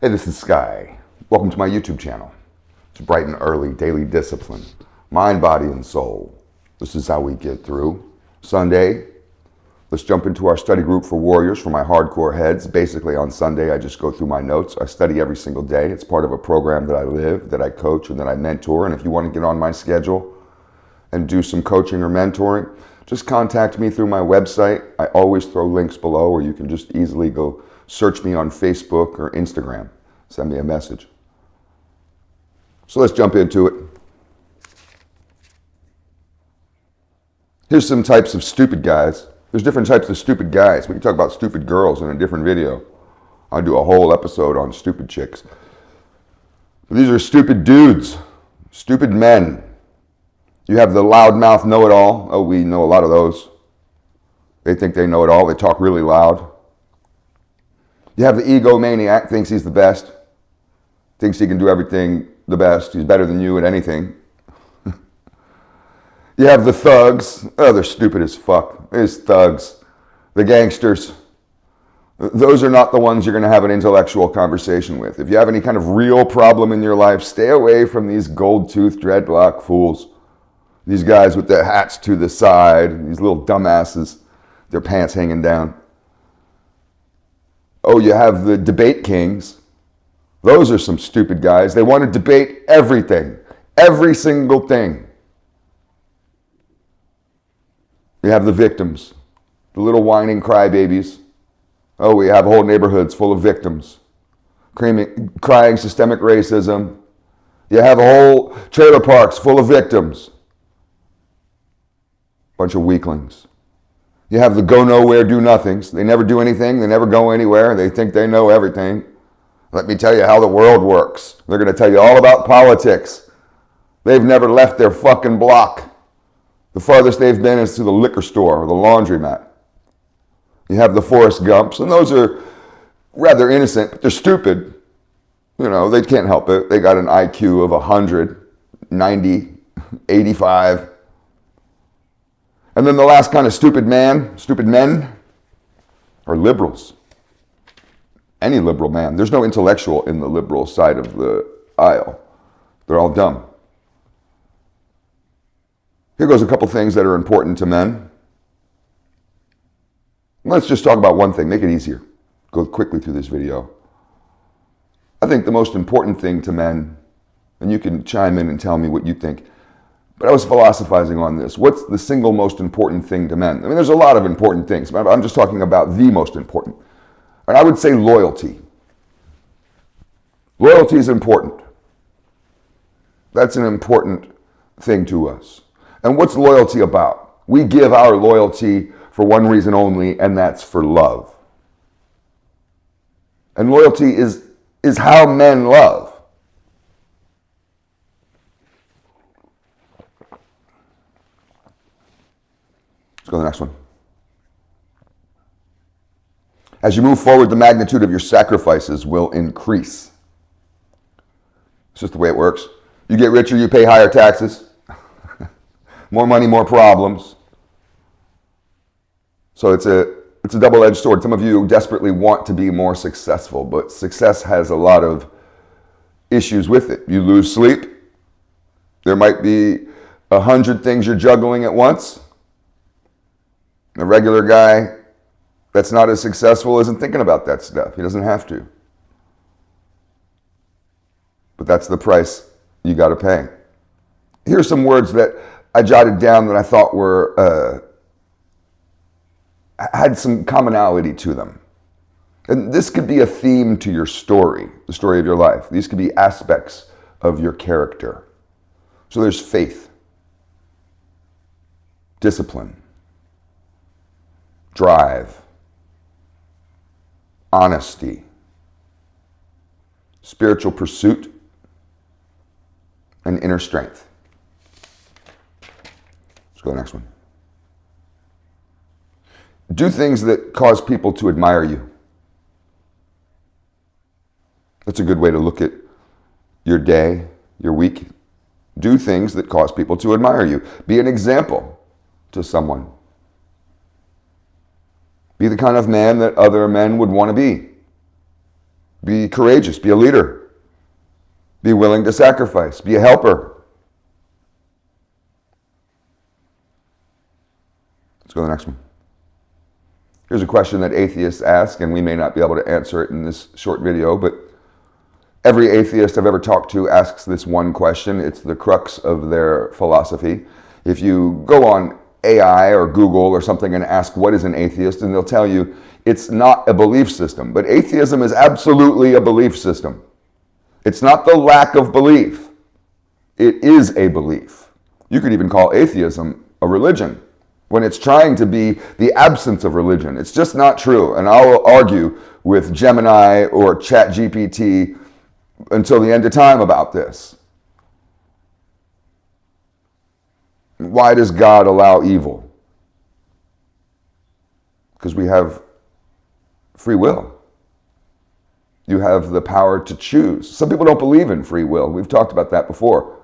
Hey, this is Sky. Welcome to my YouTube channel. It's bright and early daily discipline, mind, body, and soul. This is how we get through Sunday. Let's jump into our study group for warriors for my hardcore heads. Basically, on Sunday, I just go through my notes. I study every single day. It's part of a program that I live, that I coach, and that I mentor. And if you want to get on my schedule and do some coaching or mentoring, just contact me through my website. I always throw links below, or you can just easily go search me on Facebook or Instagram. Send me a message. So let's jump into it. Here's some types of stupid guys. There's different types of stupid guys. We can talk about stupid girls in a different video. I'll do a whole episode on stupid chicks. These are stupid dudes, stupid men. You have the loudmouth know-it-all. Oh, we know a lot of those. They think they know it all. They talk really loud. You have the egomaniac, thinks he's the best, thinks he can do everything the best. He's better than you at anything. You have the thugs. Oh, they're stupid as fuck. There's thugs. The gangsters. Those are not the ones you're going to have an intellectual conversation with. If you have any kind of real problem in your life, stay away from these gold-toothed dreadlock fools. These guys with their hats to the side, these little dumbasses, their pants hanging down. Oh, you have the debate kings. Those are some stupid guys. They want to debate everything, every single thing. You have the victims, the little whining crybabies. Oh, we have whole neighborhoods full of victims, crying systemic racism. You have whole trailer parks full of victims. Bunch of weaklings. You have the go nowhere, do nothings. They never do anything. They never go anywhere. They think they know everything. Let me tell you how the world works. They're going to tell you all about politics. They've never left their fucking block. The farthest they've been is to the liquor store or the laundromat. You have the Forrest Gumps, and those are rather innocent, but they're stupid. You know, they can't help it. They got an IQ of 100, 90, 85. And then the last kind of stupid men, are liberals. Any liberal man. There's no intellectual in the liberal side of the aisle. They're all dumb. Here goes a couple things that are important to men. Let's just talk about one thing, make it easier. Go quickly through this video. I think the most important thing to men, and you can chime in and tell me what you think, but I was philosophizing on this. What's the single most important thing to men? I mean, there's a lot of important things, but I'm just talking about the most important. And I would say loyalty. Loyalty is important. That's an important thing to us. And what's loyalty about? We give our loyalty for one reason only, and that's for love. And loyalty is how men love. Let's go to the next one. As you move forward, the magnitude of your sacrifices will increase. It's just the way it works. You get richer, you pay higher taxes. More money, more problems. So it's a double-edged sword. Some of you desperately want to be more successful, but success has a lot of issues with it. You lose sleep. There might be 100 things you're juggling at once. A regular guy that's not as successful isn't thinking about that stuff. He doesn't have to. But that's the price you got to pay. Here's some words that I jotted down that I thought were had some commonality to them. And this could be a theme to your story, the story of your life. These could be aspects of your character. So there's faith, discipline, drive, honesty, spiritual pursuit, and inner strength. Let's go to the next one. Do things that cause people to admire you. That's a good way to look at your day, your week. Do things that cause people to admire you. Be an example to someone. Be the kind of man that other men would want to be. Be courageous. Be a leader. Be willing to sacrifice. Be a helper. Let's go to the next one. Here's a question that atheists ask, and we may not be able to answer it in this short video, but every atheist I've ever talked to asks this one question. It's the crux of their philosophy. If you go on AI or Google or something and ask what is an atheist, and they'll tell you it's not a belief system. But atheism is absolutely a belief system. It's not the lack of belief. It is a belief. You could even call atheism a religion when it's trying to be the absence of religion. It's just not true. And I'll argue with Gemini or ChatGPT until the end of time about this. Why does God allow evil? Because we have free will. You have the power to choose. Some people don't believe in free will. We've talked about that before.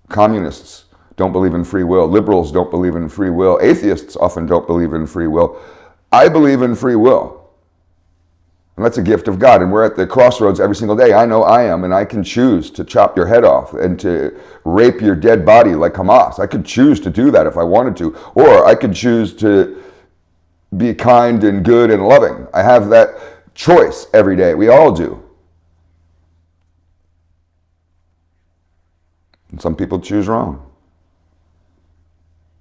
Communists don't believe in free will. Liberals don't believe in free will. Atheists often don't believe in free will. I believe in free will. And that's a gift of God. And we're at the crossroads every single day. I know I am, and I can choose to chop your head off and to rape your dead body like Hamas. I could choose to do that if I wanted to. Or I could choose to be kind and good and loving. I have that choice every day. We all do. And some people choose wrong.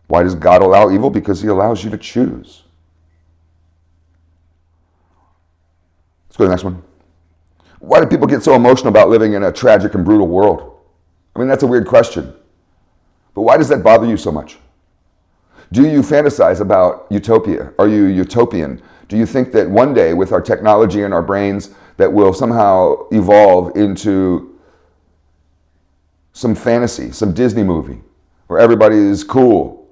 Why does God allow evil? Because he allows you to choose. Let's go to the next one. Why do people get so emotional about living in a tragic and brutal world? I mean, that's a weird question. But why does that bother you so much? Do you fantasize about utopia? Are you utopian? Do you think that one day with our technology and our brains that we'll somehow evolve into some fantasy, some Disney movie where everybody is cool?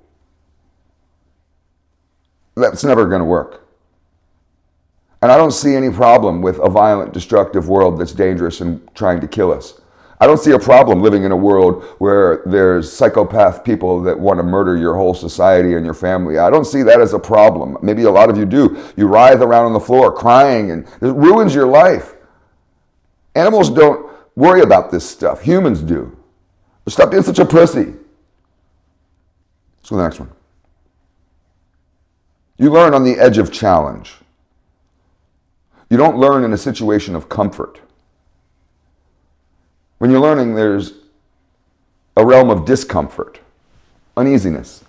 That's never going to work. And I don't see any problem with a violent, destructive world that's dangerous and trying to kill us. I don't see a problem living in a world where there's psychopath people that want to murder your whole society and your family. I don't see that as a problem. Maybe a lot of you do. You writhe around on the floor crying and it ruins your life. Animals don't worry about this stuff. Humans do. Stop being such a pussy. Let's go to the next one. You learn on the edge of challenge. You don't learn in a situation of comfort. When you're learning, there's a realm of discomfort, uneasiness.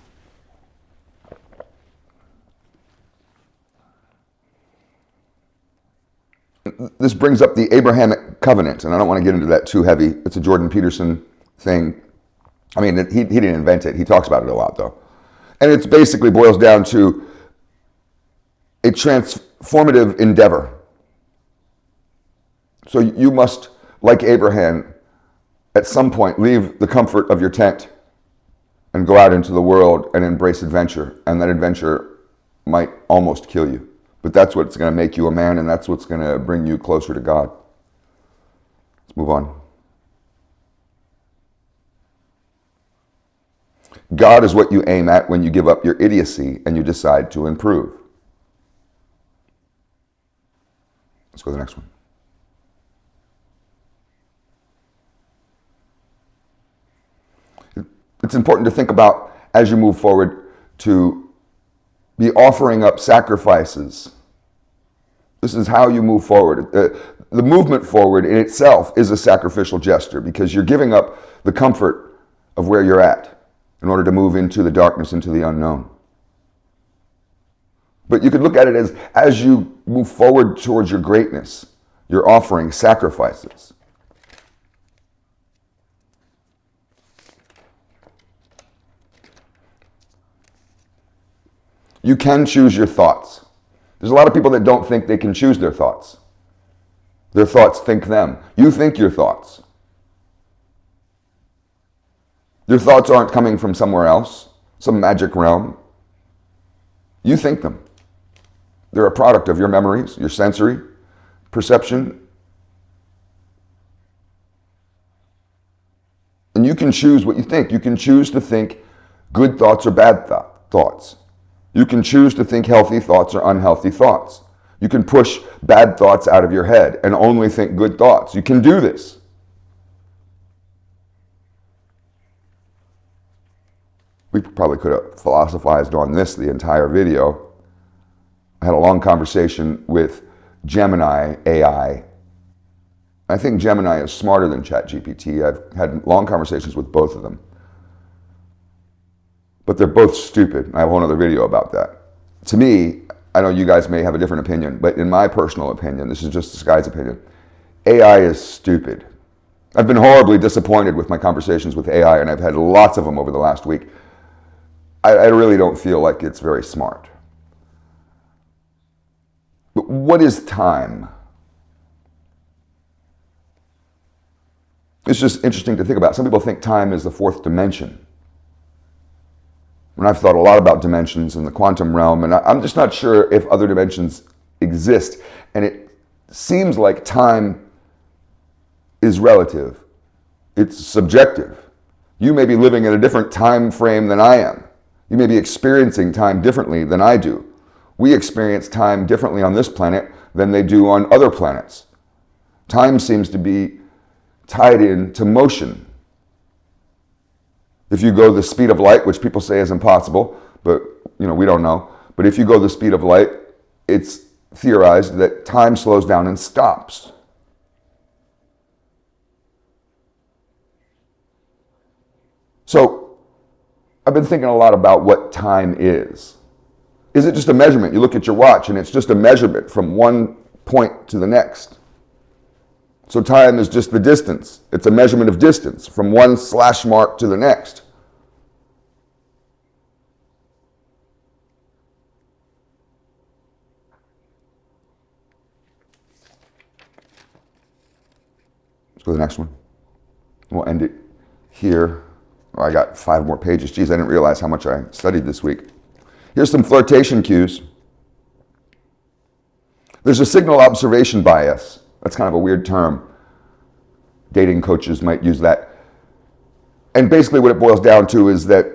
This brings up the Abrahamic covenant, and I don't want to get into that too heavy. It's a Jordan Peterson thing. I mean, he didn't invent it. He talks about it a lot, though. And it basically boils down to a transformative endeavor. So you must, like Abraham, at some point leave the comfort of your tent and go out into the world and embrace adventure. And that adventure might almost kill you. But that's what's going to make you a man, and that's what's going to bring you closer to God. Let's move on. God is what you aim at when you give up your idiocy and you decide to improve. Let's go to the next one. It's important to think about, as you move forward, to be offering up sacrifices. This is how you move forward. The movement forward in itself is a sacrificial gesture because you're giving up the comfort of where you're at in order to move into the darkness, into the unknown. But you could look at it as you move forward towards your greatness, you're offering sacrifices. You can choose your thoughts. There's a lot of people that don't think they can choose their thoughts. Their thoughts think them. You think your thoughts. Your thoughts aren't coming from somewhere else, some magic realm. You think them. They're a product of your memories, your sensory perception. And you can choose what you think. You can choose to think good thoughts or bad thoughts. You can choose to think healthy thoughts or unhealthy thoughts. You can push bad thoughts out of your head and only think good thoughts. You can do this. We probably could have philosophized on this the entire video. I had a long conversation with Gemini AI. I think Gemini is smarter than ChatGPT. I've had long conversations with both of them. But they're both stupid. I have a whole other video about that. To me, I know you guys may have a different opinion, but in my personal opinion, this is just this guy's opinion, AI is stupid. I've been horribly disappointed with my conversations with AI, and I've had lots of them over the last week. I really don't feel like it's very smart. But what is time? It's just interesting to think about. Some people think time is the fourth dimension. And I've thought a lot about dimensions in the quantum realm, and I'm just not sure if other dimensions exist. And it seems like time is relative. It's subjective. You may be living in a different time frame than I am. You may be experiencing time differently than I do. We experience time differently on this planet than they do on other planets. Time seems to be tied into motion. If you go the speed of light, which people say is impossible, but we don't know. But if you go the speed of light, it's theorized that time slows down and stops. So I've been thinking a lot about what time is. Is it just a measurement? You look at your watch and it's just a measurement from one point to the next. So time is just the distance. It's a measurement of distance from one slash mark to the next. Let's go to the next one. We'll end it here. Oh, I got 5 more pages. Geez, I didn't realize how much I studied this week. Here's some flirtation cues. There's a signal observation bias. That's kind of a weird term. Dating coaches might use that. And basically what it boils down to is that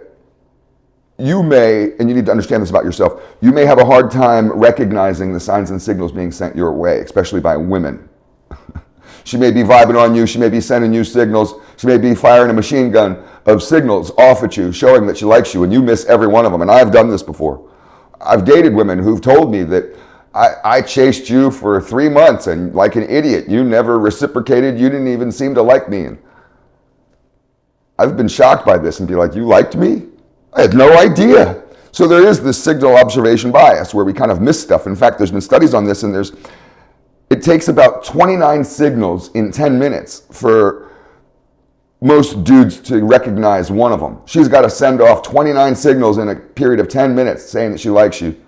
you may, and you need to understand this about yourself, you may have a hard time recognizing the signs and signals being sent your way, especially by women. She may be vibing on you, she may be sending you signals, she may be firing a machine gun of signals off at you, showing that she likes you, and you miss every one of them. And I've done this before. I've dated women who've told me that I chased you for 3 months, and like an idiot, you never reciprocated, you didn't even seem to like me. And I've been shocked by this and be like, you liked me? I had no idea. So there is this signal observation bias where we kind of miss stuff. In fact, there's been studies on this, and it takes about 29 signals in 10 minutes for most dudes to recognize one of them. She's got to send off 29 signals in a period of 10 minutes saying that she likes you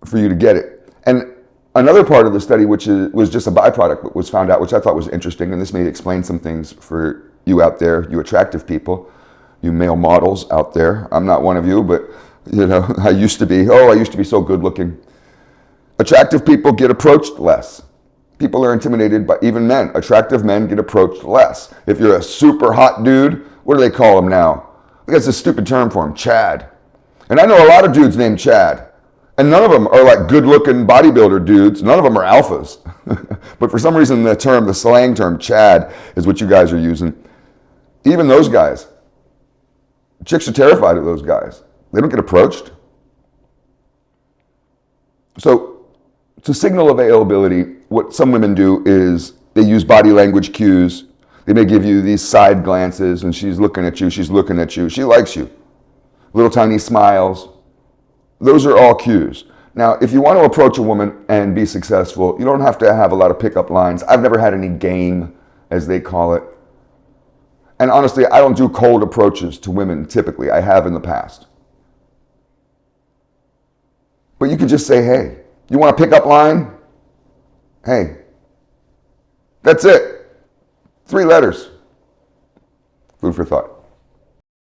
for you to get it. And another part of the study, which was just a byproduct, but was found out, which I thought was interesting, and this may explain some things for you out there, you attractive people, you male models out there. I'm not one of you, but I used to be. I used to be so good looking. Attractive people get approached less. People are intimidated by even men. Attractive men get approached less. If you're a super hot dude, what do they call him now? I think that's a stupid term for him, Chad. And I know a lot of dudes named Chad. And none of them are like good looking bodybuilder dudes. None of them are alphas. But for some reason the slang term Chad is what you guys are using. Even those guys. Chicks are terrified of those guys. They don't get approached. So to signal availability, what some women do is they use body language cues. They may give you these side glances, and she's looking at you, she likes you. Little tiny smiles. Those are all cues. Now, if you want to approach a woman and be successful, you don't have to have a lot of pickup lines. I've never had any game, as they call it. And honestly, I don't do cold approaches to women typically. I have in the past. But you could just say, hey. You want a pickup line? Hey. That's it. 3 letters. Food for thought.